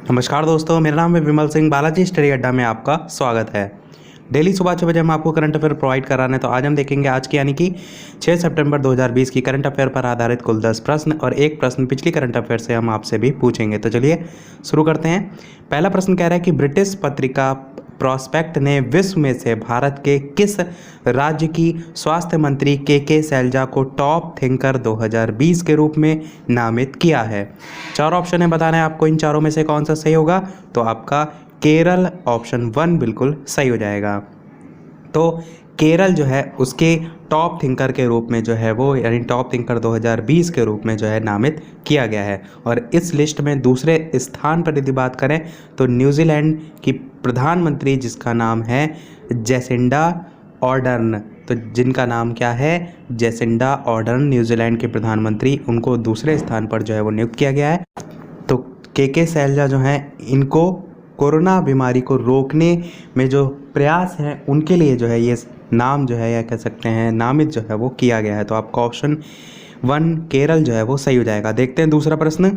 नमस्कार दोस्तों, मेरा नाम है विमल सिंह। बालाजी स्टडी अड्डा में आपका स्वागत है। डेली सुबह 6 बजे हम आपको करंट अफेयर प्रोवाइड कर रहे हैं। तो आज हम देखेंगे आज की यानी कि 6 सितंबर 2020 की करंट अफेयर पर आधारित कुल 10 प्रश्न और एक प्रश्न पिछली करंट अफेयर से हम आपसे भी पूछेंगे। तो चलिए शुरू करते हैं। पहला प्रश्न कह रहा है कि ब्रिटिश पत्रिका प्रोस्पेक्ट ने विश्व में से भारत के किस राज्य की स्वास्थ्य मंत्री के शैलजा को टॉप थिंकर 2020 के रूप में नामित किया है। 4 ऑप्शन है, बताना है आपको इन चारों में से कौन सा सही होगा। तो आपका केरल ऑप्शन 1 बिल्कुल सही हो जाएगा। तो केरल जो है उसके टॉप थिंकर के रूप में जो है वो यानी टॉप थिंकर 2020 के रूप में जो है नामित किया गया है। और इस लिस्ट में दूसरे स्थान पर यदि बात करें तो न्यूजीलैंड की प्रधानमंत्री जिसका नाम है जेसिंडा आर्डर्न, तो जिनका नाम क्या है जेसिंडा आर्डर्न, न्यूजीलैंड के प्रधानमंत्री, उनको दूसरे स्थान पर जो है वो नियुक्त किया गया है। तो के शैलजा जो हैं इनको कोरोना बीमारी को रोकने में जो प्रयास हैं उनके लिए जो है ये नाम जो है या कह सकते हैं नामित जो है वो किया गया है। तो आपका ऑप्शन 1 केरल जो है वो सही हो जाएगा। देखते हैं दूसरा प्रश्न।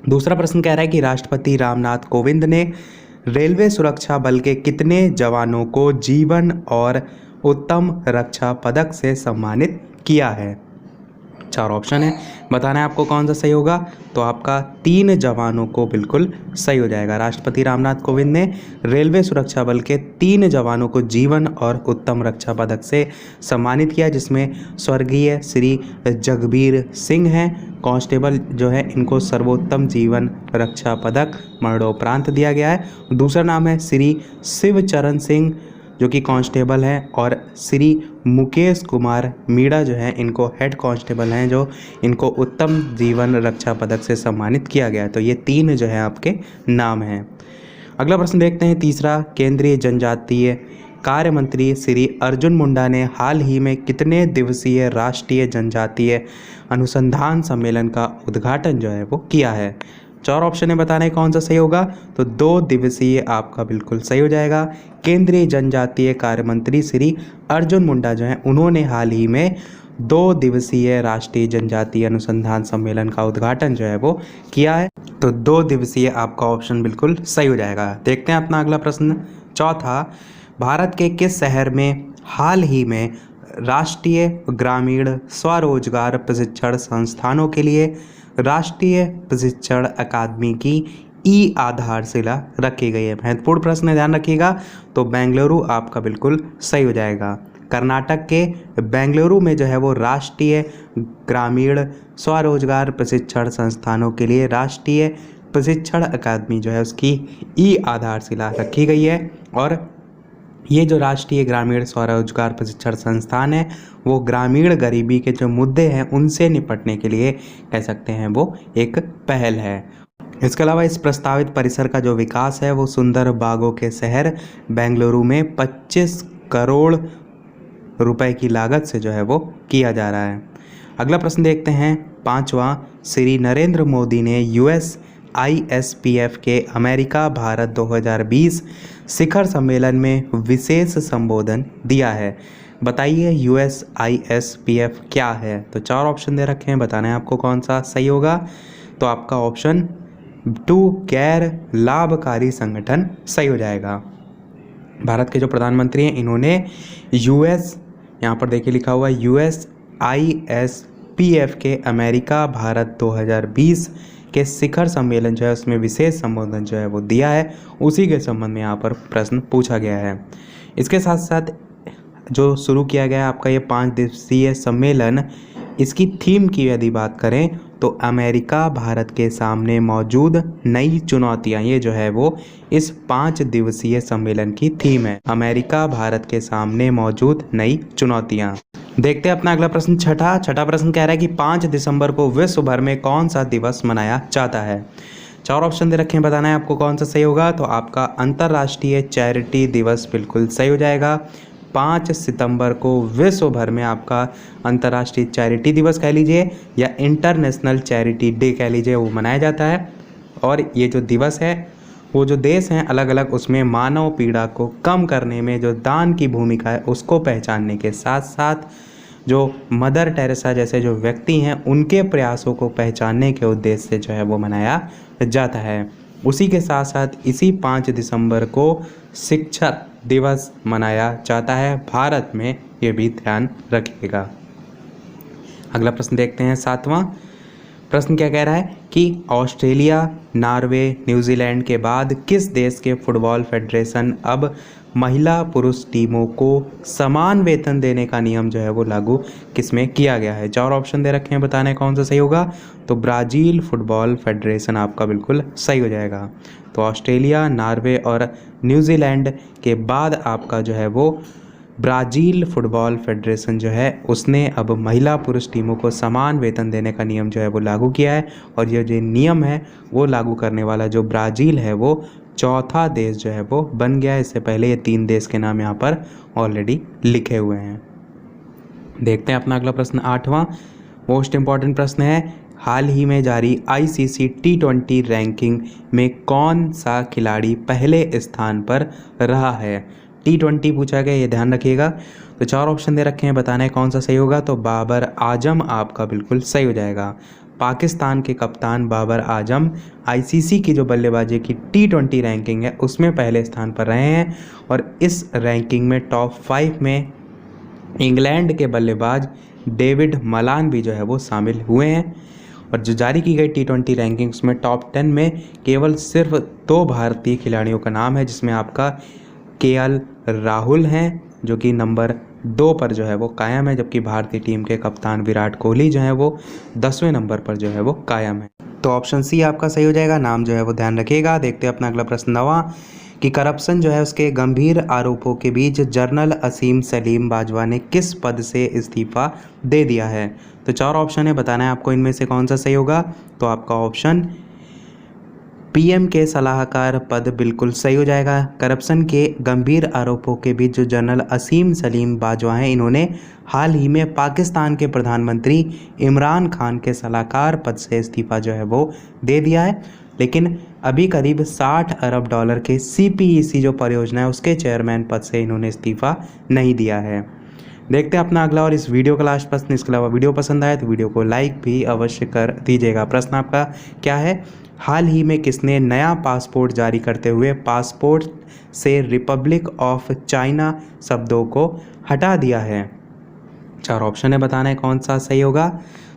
दूसरा प्रश्न कह रहा है कि राष्ट्रपति रामनाथ कोविंद ने रेलवे सुरक्षा बल के कितने जवानों को जीवन और उत्तम रक्षा पदक से सम्मानित किया है। 4 ऑप्शन है, बताना है आपको कौन सा सही होगा। तो आपका 3 जवानों को बिल्कुल सही हो जाएगा। राष्ट्रपति रामनाथ कोविंद ने रेलवे सुरक्षा बल के 3 जवानों को जीवन और उत्तम रक्षा पदक से सम्मानित किया, जिसमें स्वर्गीय श्री जगबीर सिंह हैं कांस्टेबल जो है, इनको सर्वोत्तम जीवन रक्षा पदक मरणोपरांत दिया गया है। दूसरा नाम है श्री शिवचरण सिंह जो कि कांस्टेबल हैं, और श्री मुकेश कुमार मीणा जो हैं इनको हेड कांस्टेबल हैं, जो इनको उत्तम जीवन रक्षा पदक से सम्मानित किया गया है। तो ये 3 जो है आपके नाम हैं। अगला प्रश्न देखते हैं तीसरा। केंद्रीय जनजातीय कार्य मंत्री श्री अर्जुन मुंडा ने हाल ही में कितने दिवसीय राष्ट्रीय जनजातीय अनुसंधान सम्मेलन का उद्घाटन जो है वो किया है। 4 ऑप्शन है, बताना है कौन सा सही होगा। तो 2 दिवसीय आपका बिल्कुल सही हो जाएगा। केंद्रीय जनजातीय कार्य मंत्री श्री अर्जुन मुंडा जो हैं उन्होंने हाल ही में 2 दिवसीय राष्ट्रीय जनजातीय अनुसंधान सम्मेलन का उद्घाटन जो है वो किया है। तो 2 दिवसीय आपका ऑप्शन बिल्कुल सही हो जाएगा। देखते हैं अपना अगला प्रश्न। चौथा, भारत के किस शहर में हाल ही में राष्ट्रीय ग्रामीण स्वरोजगार प्रशिक्षण संस्थानों के लिए राष्ट्रीय प्रशिक्षण अकादमी की ई आधारशिला रखी गई है। महत्वपूर्ण प्रश्न है, ध्यान रखिएगा। तो बेंगलुरु आपका बिल्कुल सही हो जाएगा। कर्नाटक के बेंगलुरु में जो है वो राष्ट्रीय ग्रामीण स्वरोजगार प्रशिक्षण संस्थानों के लिए राष्ट्रीय प्रशिक्षण अकादमी जो है उसकी ई आधारशिला रखी गई है। और ये जो राष्ट्रीय ग्रामीण स्वरोजगार प्रशिक्षण संस्थान है वो ग्रामीण गरीबी के जो मुद्दे हैं उनसे निपटने के लिए कह सकते हैं वो एक पहल है। इसके अलावा इस प्रस्तावित परिसर का जो विकास है वो सुंदर बागों के शहर बेंगलुरु में 25 करोड़ रुपए की लागत से जो है वो किया जा रहा है। अगला प्रश्न देखते हैं पांचवा। श्री नरेंद्र मोदी ने USISPF के अमेरिका भारत 2020 शिखर सम्मेलन में विशेष संबोधन दिया है। बताइए USISPF क्या है। तो 4 ऑप्शन दे रखे हैं, बताना है आपको कौन सा सही होगा। तो आपका ऑप्शन 2 गैर लाभकारी संगठन सही हो जाएगा। भारत के जो प्रधानमंत्री हैं इन्होंने यहाँ पर देखिए लिखा हुआ है USISPF के अमेरिका भारत 2020 के शिखर सम्मेलन जो है उसमें विशेष संबोधन जो है वो दिया है। उसी के संबंध में यहाँ पर प्रश्न पूछा गया है। इसके साथ साथ जो शुरू किया गया है आपका ये 5 दिवसीय सम्मेलन, इसकी थीम की यदि बात करें तो अमेरिका भारत के सामने मौजूद नई चुनौतियां, ये जो है वो इस 5 दिवसीय सम्मेलन की थीम है। अमेरिका भारत के सामने मौजूद नई चुनौतियां। देखते हैं अपना अगला प्रश्न। छठा प्रश्न कह रहा है कि 5 दिसंबर को विश्व भर में कौन सा दिवस मनाया जाता है। 4 ऑप्शन दे रखे हैं, बताना है आपको कौन सा सही होगा। तो आपका अंतर्राष्ट्रीय चैरिटी दिवस बिल्कुल सही हो जाएगा। 5 सितंबर को विश्व भर में आपका अंतर्राष्ट्रीय चैरिटी दिवस कह लीजिए या इंटरनेशनल चैरिटी डे कह लीजिए, वो मनाया जाता है। और ये जो दिवस है वो जो देश हैं अलग अलग उसमें मानव पीड़ा को कम करने में जो दान की भूमिका है उसको पहचानने के साथ साथ जो मदर टेरेसा जैसे जो व्यक्ति हैं उनके प्रयासों को पहचानने के उद्देश्य से जो है वो मनाया जाता है। उसी के साथ साथ इसी 5 दिसंबर को शिक्षक दिवस मनाया जाता है भारत में, ये भी ध्यान रखिएगा। अगला प्रश्न देखते हैं, 7वां प्रश्न क्या कह रहा है कि ऑस्ट्रेलिया, नॉर्वे, न्यूजीलैंड के बाद किस देश के फुटबॉल फेडरेशन अब महिला पुरुष टीमों को समान वेतन देने का नियम जो है वो लागू किसमें किया गया है? 4 ऑप्शन दे रखे हैं, बताना है कौन सा सही होगा। तो ब्राज़ील फुटबॉल फेडरेशन आपका बिल्कुल सही हो जाएगा। तो ऑस्ट्रेलिया, नॉर्वे और न्यूजीलैंड के बाद आपका जो है वो ब्राज़ील फुटबॉल फेडरेशन जो है उसने अब महिला पुरुष टीमों को समान वेतन देने का नियम जो है वो लागू किया है। और ये जो नियम है वो लागू करने वाला जो ब्राज़ील है वो चौथा देश जो है वो बन गया है। इससे पहले ये 3 देश के नाम यहाँ पर ऑलरेडी लिखे हुए हैं। देखते हैं अपना अगला प्रश्न, 8वां मोस्ट इम्पॉर्टेंट प्रश्न है, हाल ही में जारी ICC T20 रैंकिंग में कौन सा खिलाड़ी पहले स्थान पर रहा है? T20 पूछा गया, ये ध्यान रखिएगा। तो 4 ऑप्शन दे रखे हैं, बताना है कौन सा सही होगा। तो बाबर आजम आपका बिल्कुल सही हो जाएगा। पाकिस्तान के कप्तान बाबर आजम ICC की जो बल्लेबाजी की T20 रैंकिंग है उसमें पहले स्थान पर रहे हैं। और इस रैंकिंग में टॉप 5 में इंग्लैंड के बल्लेबाज डेविड मलान भी जो है वो शामिल हुए हैं। और जो जारी की गई T20 रैंकिंग्स में टॉप 10 में केवल सिर्फ 2 भारतीय खिलाड़ियों का नाम है, जिसमें आपका KL राहुल हैं जो कि नंबर 2 पर जो है वो कायम है, जबकि भारतीय टीम के कप्तान विराट कोहली जो है वो 10वें नंबर पर जो है वो कायम है। तो ऑप्शन सी आपका सही हो जाएगा, नाम जो है वो ध्यान रखिएगा। देखते हैं अपना अगला प्रश्न, 9वां कि करप्शन जो है उसके गंभीर आरोपों के बीच जनरल असीम सलीम बाजवा ने किस पद से इस्तीफा दे दिया है? तो 4 ऑप्शन है, बताना है आपको इनमें से कौन सा सही होगा। तो आपका ऑप्शन PM के सलाहकार पद बिल्कुल सही हो जाएगा। करप्शन के गंभीर आरोपों के बीच जो जनरल असीम सलीम बाजवा हैं, इन्होंने हाल ही में पाकिस्तान के प्रधानमंत्री इमरान खान के सलाहकार पद से इस्तीफा जो है वो दे दिया है। लेकिन अभी करीब $60 अरब के CPEC जो परियोजना है उसके चेयरमैन पद से इन्होंने इस्तीफा नहीं दिया है। देखते हैं अपना अगला और इस वीडियो का लास्ट प्रश्न। इसके अलावा वीडियो पसंद आए तो वीडियो को लाइक भी अवश्य कर दीजिएगा। प्रश्न आपका क्या है, हाल ही में किसने नया पासपोर्ट जारी करते हुए पासपोर्ट से रिपब्लिक ऑफ चाइना शब्दों को हटा दिया है? 4 ऑप्शन है, बताना है कौन सा सही होगा।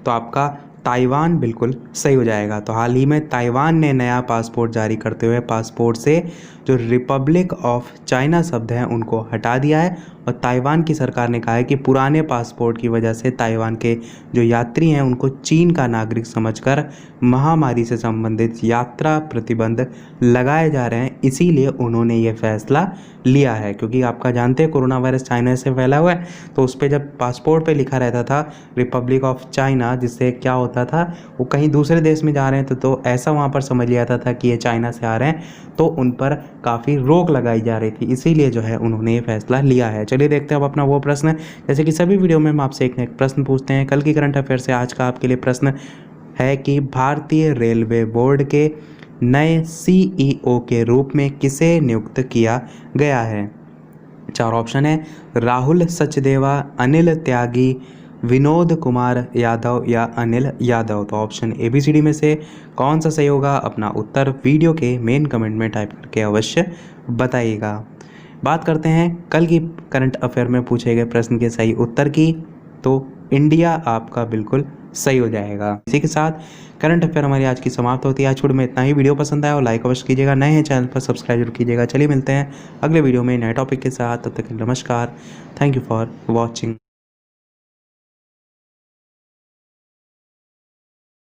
तो आपका ताइवान बिल्कुल सही हो जाएगा। तो हाल ही में ताइवान ने नया पासपोर्ट जारी करते हुए पासपोर्ट से जो रिपब्लिक ऑफ चाइना शब्द हैं उनको हटा दिया है। और ताइवान की सरकार ने कहा है कि पुराने पासपोर्ट की वजह से ताइवान के जो यात्री हैं उनको चीन का नागरिक समझकर महामारी से संबंधित यात्रा प्रतिबंध लगाए जा रहे हैं, इसीलिए उन्होंने ये फैसला लिया है। क्योंकि आपका जानते हैं कोरोना वायरस चाइना से फैला हुआ है, तो उस पर जब पासपोर्ट पे लिखा रहता था रिपब्लिक ऑफ चाइना, जिससे क्या होता था वो कहीं दूसरे देश में जा रहे हैं तो ऐसा वहाँ पर समझ लिया जाता था कि ये चाइना से आ रहे हैं, तो उन पर काफ़ी रोक लगाई जा रही थी, इसीलिए जो है उन्होंने ये फैसला लिया है। चलिए देखते हैं अब अपना वो प्रश्न, जैसे कि सभी वीडियो में हम आपसे एक प्रश्न पूछते हैं। कल की करंट अफेयर से आज का आपके लिए प्रश्न है कि भारतीय रेलवे बोर्ड के नए CEO के रूप में किसे नियुक्त किया गया है? 4 ऑप्शन है, राहुल सचदेवा, अनिल त्यागी, विनोद कुमार यादव या अनिल यादव। तो ऑप्शन ABCD में से कौन सा सही होगा? अपना उत्तर वीडियो के मेन कमेंट में टाइप करके अवश्य बताइएगा। बात करते हैं कल की करंट अफेयर में पूछे गए प्रश्न के सही उत्तर की, तो इंडिया आपका बिल्कुल सही हो जाएगा। इसी के साथ करंट अफेयर हमारी आज की समाप्त होती है। आज छोड़ में इतना ही। वीडियो पसंद आया और लाइक अवश्य कीजिएगा, नए हैं चैनल पर सब्सक्राइब जरूर कीजिएगा। चलिए मिलते हैं अगले वीडियो में नए टॉपिक के साथ, तब तक नमस्कार। Thank you for watching.